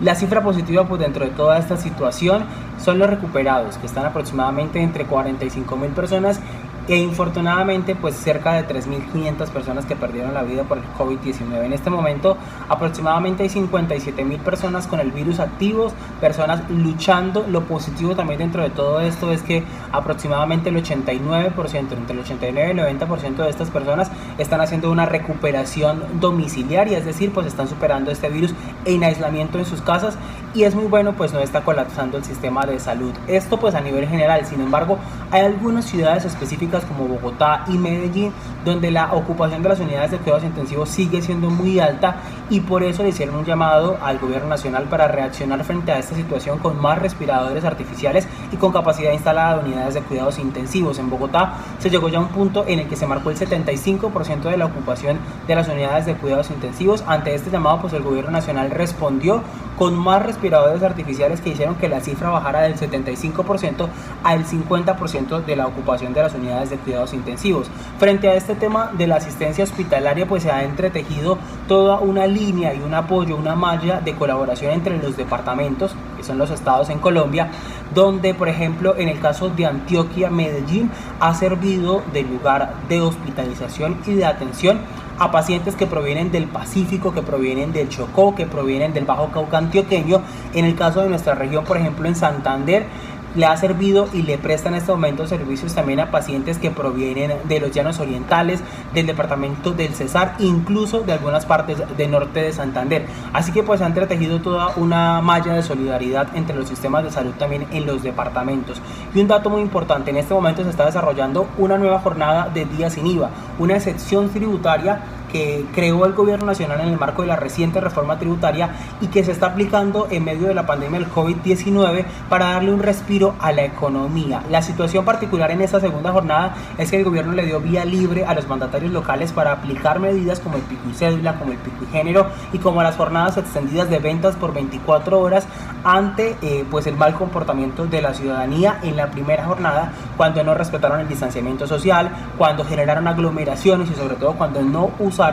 J: La cifra positiva, pues dentro de toda esta situación, son los recuperados, que están aproximadamente entre 45.000 personas e infortunadamente pues cerca de 3.500 personas que perdieron la vida por el COVID-19. En este momento aproximadamente hay 57.000 personas con el virus activos, personas luchando. Lo positivo también dentro de todo esto es que aproximadamente el 89%, entre el 89 y el 90% de estas personas están haciendo una recuperación domiciliaria, es decir, pues están superando este virus en aislamiento en sus casas, y es muy bueno, pues no está colapsando el sistema de salud. Esto pues a nivel general. Sin embargo, hay algunas ciudades específicas como Bogotá y Medellín donde la ocupación de las unidades de cuidados intensivos sigue siendo muy alta, y por eso le hicieron un llamado al gobierno nacional para reaccionar frente a esta situación con más respiradores artificiales y con capacidad instalada de unidades de cuidados intensivos. En Bogotá se llegó ya a un punto en el que se marcó el 75% de la ocupación de las unidades de cuidados intensivos. Ante este llamado, pues el gobierno nacional respondió con más respiradores artificiales que hicieron que la cifra bajara del 75% al 50% de la ocupación de las unidades de cuidados intensivos. Frente a este tema de la asistencia hospitalaria, pues se ha entretejido toda una línea y un apoyo, una malla de colaboración entre los departamentos, que son los estados en Colombia, donde por ejemplo en el caso de Antioquia, Medellín ha servido de lugar de hospitalización y de atención a pacientes que provienen del Pacífico, que provienen del Chocó, que provienen del Bajo Cauca antioqueño. En el caso de nuestra región, por ejemplo en Santander, le ha servido y le presta en este momento servicios también a pacientes que provienen de los llanos orientales, del departamento del Cesar, incluso de algunas partes del norte de Santander. Así que pues han entretejido toda una malla de solidaridad entre los sistemas de salud también en los departamentos. Y un dato muy importante, en este momento se está desarrollando una nueva jornada de días sin IVA, una excepción tributaria que creó el gobierno nacional en el marco de la reciente reforma tributaria y que se está aplicando en medio de la pandemia del COVID-19 para darle un respiro a la economía. La situación particular en esta segunda jornada es que el gobierno le dio vía libre a los mandatarios locales para aplicar medidas como el pico y cédula, como el pico y género y como las jornadas extendidas de ventas por 24 horas ante pues el mal comportamiento de la ciudadanía en la primera jornada, cuando no respetaron el distanciamiento social, cuando generaron aglomeraciones y sobre todo cuando no usaron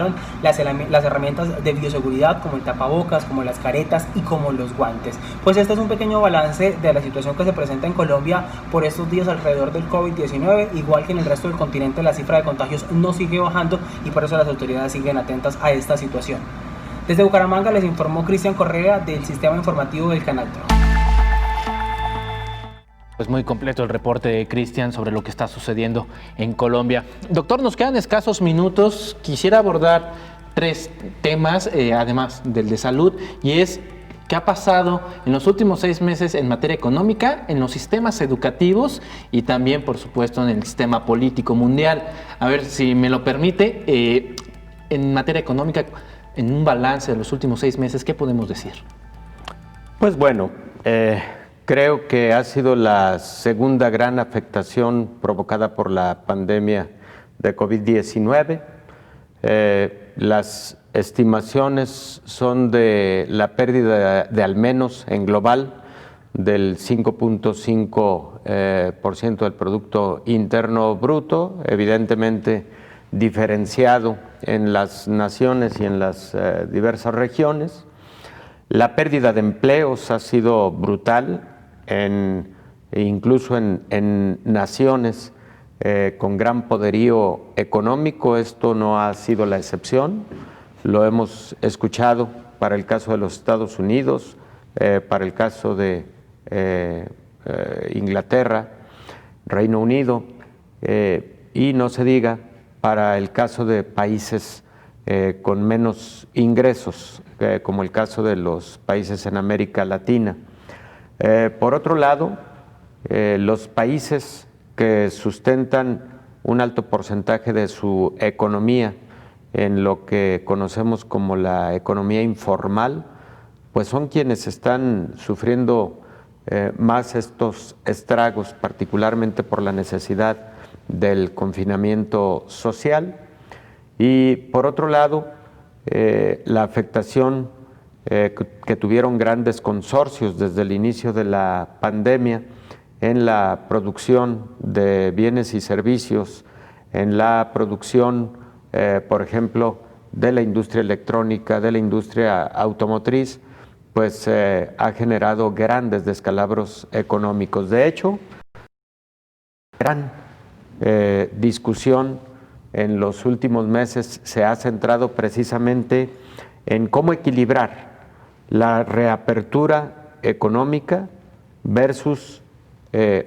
J: las herramientas de bioseguridad como el tapabocas, como las caretas y como los guantes. Pues este es un pequeño balance de la situación que se presenta en Colombia por estos días alrededor del COVID-19. Igual que en el resto del continente, la cifra de contagios no sigue bajando y por eso las autoridades siguen atentas a esta situación. Desde Bucaramanga les informó Cristian Correa del Sistema Informativo del Canal Tro.
B: Pues muy completo el reporte de Cristian sobre lo que está sucediendo en Colombia. Doctor, nos quedan escasos minutos. Quisiera abordar 3 temas, además del de salud, y es qué ha pasado en los últimos 6 meses en materia económica, en los sistemas educativos y también, por supuesto, en el sistema político mundial. A ver, si me lo permite, en materia económica, en un balance de los últimos 6 meses, ¿qué podemos decir?
E: Pues bueno, creo que ha sido la segunda gran afectación provocada por la pandemia de COVID-19. Las estimaciones son de la pérdida de al menos en global del 5.5% del Producto Interno Bruto, evidentemente diferenciado en las naciones y en las diversas regiones. La pérdida de empleos ha sido brutal, incluso en naciones con gran poderío económico. Esto no ha sido la excepción, lo hemos escuchado para el caso de los Estados Unidos, para el caso de Inglaterra, Reino Unido, y no se diga para el caso de países con menos ingresos, como el caso de los países en América Latina. Por otro lado, los países que sustentan un alto porcentaje de su economía en lo que conocemos como la economía informal, pues son quienes están sufriendo más estos estragos, particularmente por la necesidad del confinamiento social. Y por otro lado, la afectación que tuvieron grandes consorcios desde el inicio de la pandemia en la producción de bienes y servicios, en la producción por ejemplo, de la industria electrónica, de la industria automotriz, pues ha generado grandes descalabros económicos. De hecho, gran discusión en los últimos meses se ha centrado precisamente en cómo equilibrar la reapertura económica versus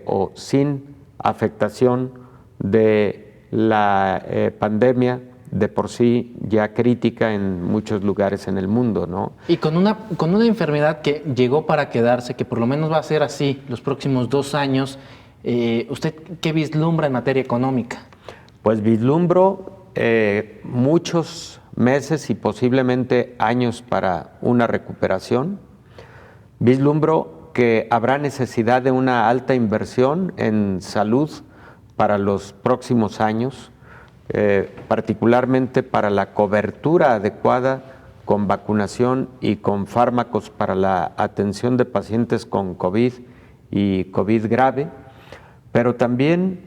E: o sin afectación de la pandemia de por sí ya crítica en muchos lugares en el mundo, ¿no?
B: Y con una enfermedad que llegó para quedarse, que por lo menos va a ser así los próximos 2 años, ¿usted qué vislumbra en materia económica?
E: Pues vislumbro muchos meses y posiblemente años para una recuperación. Vislumbro que habrá necesidad de una alta inversión en salud para los próximos años, particularmente para la cobertura adecuada con vacunación y con fármacos para la atención de pacientes con COVID y COVID grave, pero también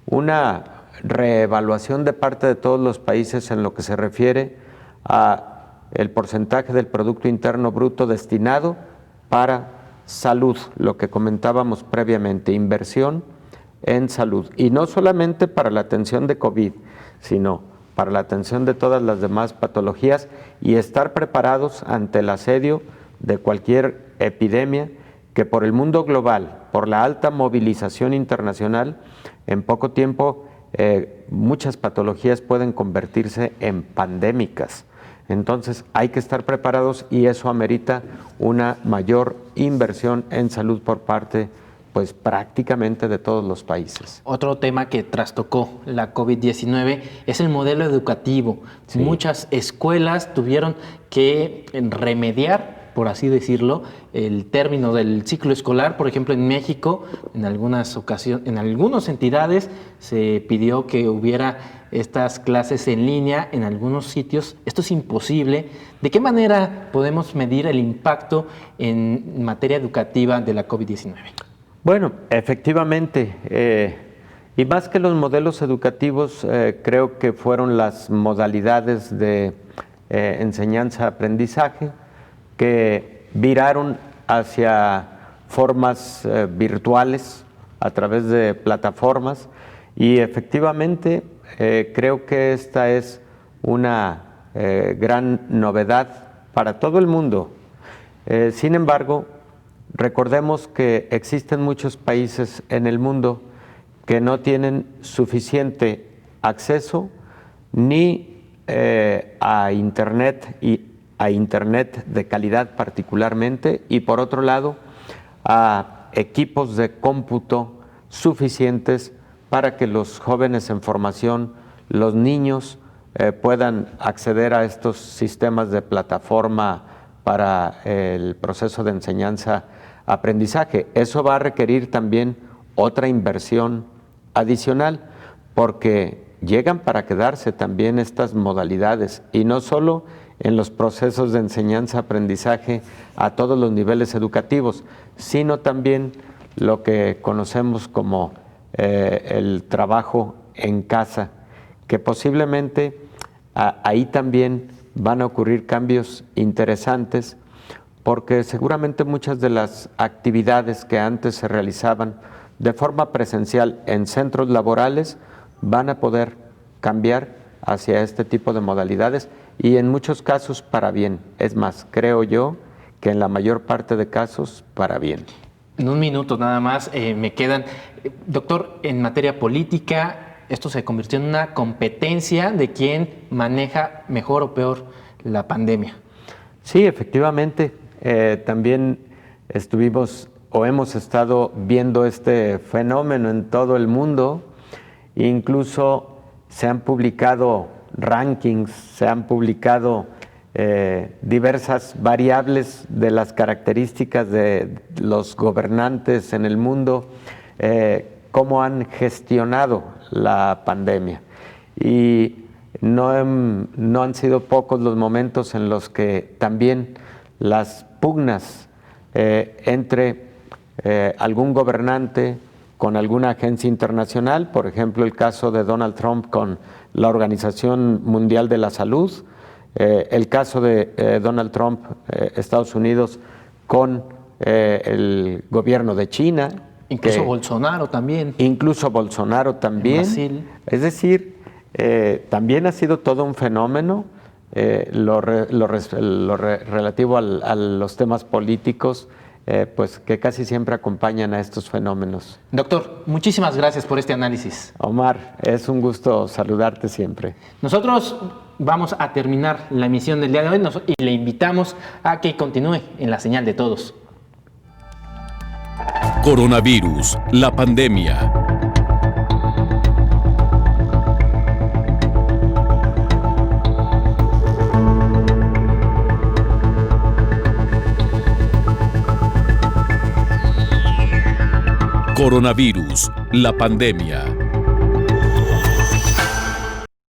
E: una reevaluación de parte de todos los países en lo que se refiere a el porcentaje del Producto Interno Bruto destinado para salud, lo que comentábamos previamente, inversión en salud, y no solamente para la atención de COVID, sino para la atención de todas las demás patologías y estar preparados ante el asedio de cualquier epidemia que por el mundo global, por la alta movilización internacional, en poco tiempo muchas patologías pueden convertirse en pandémicas. Entonces hay que estar preparados y eso amerita una mayor inversión en salud por parte pues prácticamente de todos los países.
B: Otro tema que trastocó la COVID-19 es el modelo educativo. Sí. Muchas escuelas tuvieron que remediar, por así decirlo, el término del ciclo escolar. Por ejemplo, en México, en algunas ocasiones, en algunas entidades se pidió que hubiera estas clases en línea en algunos sitios. Esto es imposible. ¿De qué manera podemos medir el impacto en materia educativa de la COVID-19?
E: Bueno, efectivamente, y más que los modelos educativos, creo que fueron las modalidades de enseñanza-aprendizaje que viraron hacia formas virtuales a través de plataformas y efectivamente creo que esta es una gran novedad para todo el mundo. Sin embargo, recordemos que existen muchos países en el mundo que no tienen suficiente acceso ni a Internet y a Internet de calidad particularmente y por otro lado a equipos de cómputo suficientes para que los jóvenes en formación, los niños puedan acceder a estos sistemas de plataforma para el proceso de enseñanza-aprendizaje. Eso va a requerir también otra inversión adicional porque llegan para quedarse también estas modalidades y no solo en los procesos de enseñanza-aprendizaje a todos los niveles educativos, sino también lo que conocemos como el trabajo en casa, que posiblemente ahí también van a ocurrir cambios interesantes porque seguramente muchas de las actividades que antes se realizaban de forma presencial en centros laborales van a poder cambiar hacia este tipo de modalidades y en muchos casos para bien. Es más, creo yo que en la mayor parte de casos para bien.
B: En un minuto nada más me quedan. Doctor, en materia política, esto se convirtió en una competencia de quién maneja mejor o peor la pandemia.
E: Sí, efectivamente. También estuvimos o hemos estado viendo este fenómeno en todo el mundo. Incluso se han publicado rankings, se han publicado diversas variables de las características de los gobernantes en el mundo, cómo han gestionado la pandemia. Y no han sido pocos los momentos en los que también las pugnas entre algún gobernante con alguna agencia internacional, por ejemplo el caso de Donald Trump con la Organización Mundial de la Salud, el caso de Donald Trump, Estados Unidos, con el gobierno de China.
B: Incluso Bolsonaro también.
E: Incluso Bolsonaro también.
B: En Brasil.
E: Es decir, también ha sido todo un fenómeno lo relativo a los temas políticos, pues que casi siempre acompañan a estos fenómenos.
B: Doctor, muchísimas gracias por este análisis.
E: Omar, es un gusto saludarte siempre.
B: Nosotros vamos a terminar la emisión del día de hoy y le invitamos a que continúe en la señal de todos.
A: Coronavirus, la pandemia. Coronavirus, la pandemia.